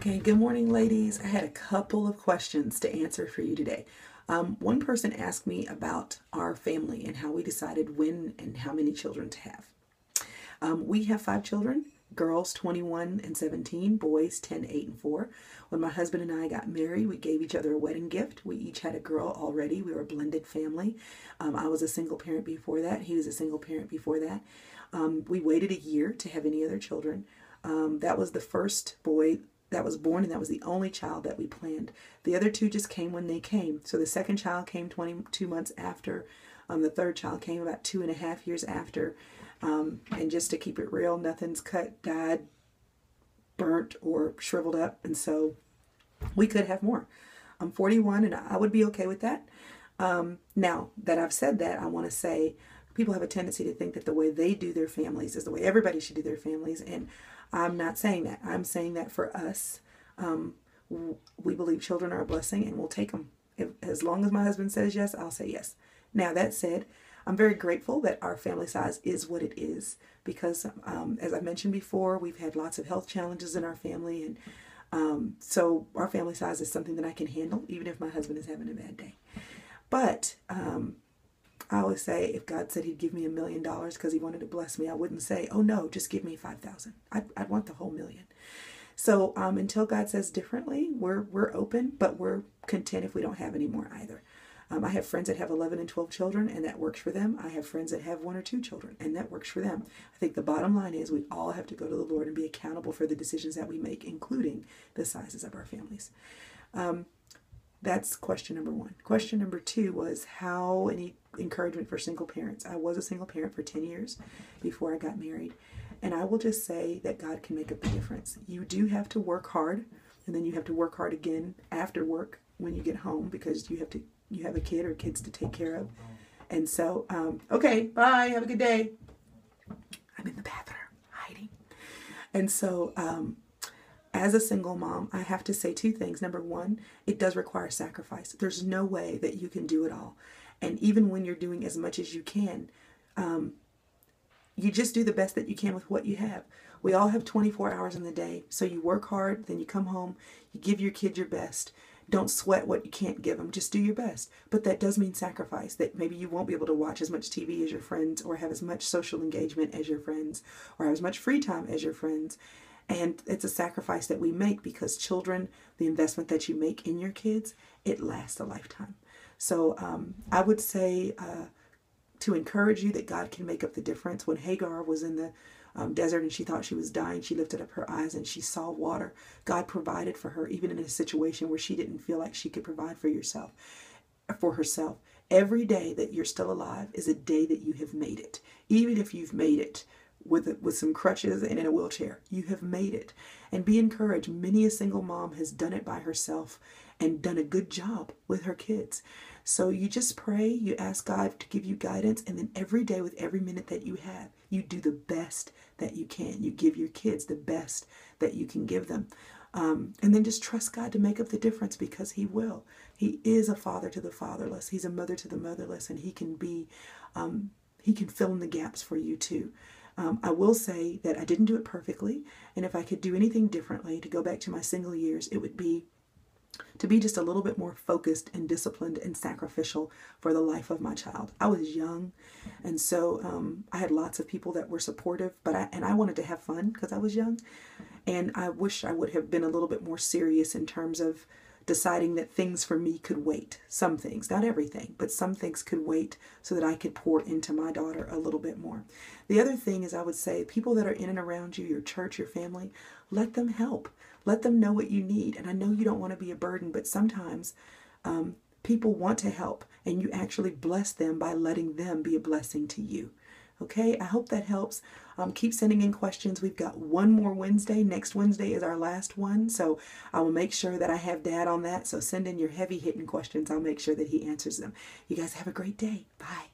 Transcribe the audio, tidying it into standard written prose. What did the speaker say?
Okay, good morning, ladies. I had a couple of questions to answer for you today. One person asked me about our family and how we decided when and how many children to have. We have 5 children, girls 21 and 17, boys 10, 8, and 4. When my husband and I got married, we gave each other a wedding gift. We each had a girl already. We were a blended family. I was a single parent before that. He was a single parent before that. We waited a year to have any other children. That was the first boy that was born, and that was the only child that we planned. The other two just came when they came. So the second child came 22 months after. The third child came about 2.5 years after. And just to keep it real, nothing's cut, died, burnt, or shriveled up. And so we could have more. I'm 41 and I would be okay with that. Now that I've said that, I want to say people have a tendency to think that the way they do their families is the way everybody should do their families. And I'm not saying that. I'm saying that for us, we believe children are a blessing and we'll take them. As long as my husband says yes, I'll say yes. Now, that said, I'm very grateful that our family size is what it is because, as I mentioned before, we've had lots of health challenges in our family. And so our family size is something that I can handle, even if my husband is having a bad day. But I always say if God said he'd give me $1 million because he wanted to bless me, I wouldn't say, oh no, just give me 5,000. I'd want the whole million. So until God says differently, we're open, but we're content if we don't have any more either. I have friends that have 11 and 12 children, and that works for them. I have friends that have 1 or 2 children, and that works for them. I think the bottom line is we all have to go to the Lord and be accountable for the decisions that we make, including the sizes of our families. That's question number 1. Question number 2 was how any encouragement for single parents. I was a single parent for 10 years before I got married. And I will just say that God can make up the difference. You do have to work hard, and then you have to work hard again after work when you get home because you have a kid or kids to take care of. And so, okay, bye, have a good day. I'm in the bathroom hiding. And so, as a single mom, I have to say 2 things. Number 1, it does require sacrifice. There's no way that you can do it all. And even when you're doing as much as you can, you just do the best that you can with what you have. We all have 24 hours in the day. So you work hard, then you come home, you give your kid your best. Don't sweat what you can't give them. Just do your best. But that does mean sacrifice, that maybe you won't be able to watch as much TV as your friends or have as much social engagement as your friends or have as much free time as your friends. And it's a sacrifice that we make because children, the investment that you make in your kids, it lasts a lifetime. So I would say to encourage you that God can make up the difference. When Hagar was in the desert and she thought she was dying, she lifted up her eyes and she saw water. God provided for her, even in a situation where she didn't feel like she could provide for herself. Every day that you're still alive is a day that you have made it. Even if you've made it with some crutches and in a wheelchair, you have made it. And be encouraged. Many a single mom has done it by herself and done a good job with her kids. So you just pray, you ask God to give you guidance, and then every day with every minute that you have, you do the best that you can. You give your kids the best that you can give them. And then just trust God to make up the difference because he will. He is a father to the fatherless. He's a mother to the motherless, and he can fill in the gaps for you too. I will say that I didn't do it perfectly, and if I could do anything differently to go back to my single years, it would be to be just a little bit more focused and disciplined and sacrificial for the life of my child. I was young, and so I had lots of people that were supportive, but I wanted to have fun because I was young, and I wish I would have been a little bit more serious in terms of deciding that things for me could wait. Some things, not everything, but some things could wait so that I could pour into my daughter a little bit more. The other thing is I would say people that are in and around you, your church, your family, let them help. Let them know what you need. And I know you don't want to be a burden, but sometimes people want to help and you actually bless them by letting them be a blessing to you. Okay, I hope that helps. Keep sending in questions. We've got one more Wednesday. Next Wednesday is our last one. So I will make sure that I have Dad on that. So send in your heavy hitting questions. I'll make sure that he answers them. You guys have a great day. Bye.